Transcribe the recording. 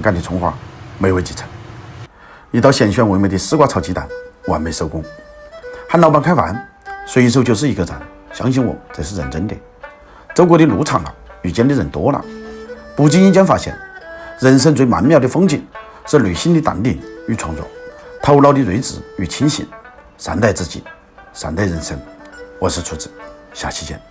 感的葱花，美味继承。一道咸选味美的丝瓜炒鸡蛋，完美收工。喊老板开饭，随手就是一个赞，相信我，这是认真的。走过的路长了，遇见的人多了，不经意间发现，人生最曼妙的风景是内心的淡定与从容，头脑的睿智与清醒。善待自己，善待人生。我是厨子，下期见。